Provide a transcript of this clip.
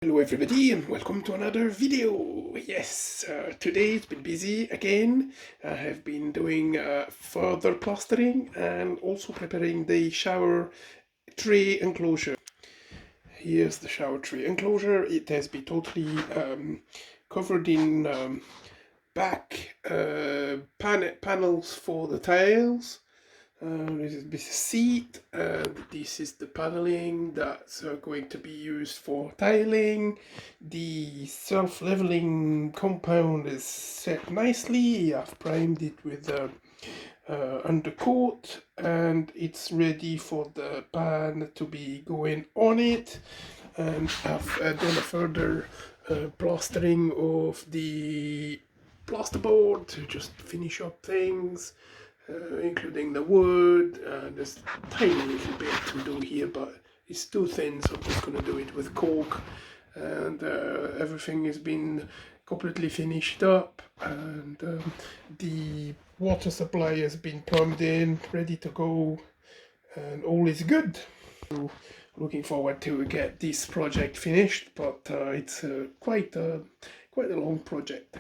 Hello everybody and welcome to another video. Yes, today it's been busy again. I have been doing further plastering and also preparing the shower tray enclosure. Here's the shower tray enclosure. It has been totally covered in back panels for the tiles. This is the seat, and this is the paneling that's going to be used for tiling. The self-leveling compound is set nicely. I've primed it with undercoat, and it's ready for the pan to be going on it. And I've done a further plastering of the plasterboard to just finish up things. Including the wood. There's a tiny little bit to do here, but it's too thin, so I'm just going to do it with cork. And everything has been completely finished up, and the water supply has been plumbed in, ready to go, and all is good. So looking forward to get this project finished, but it's quite a long project.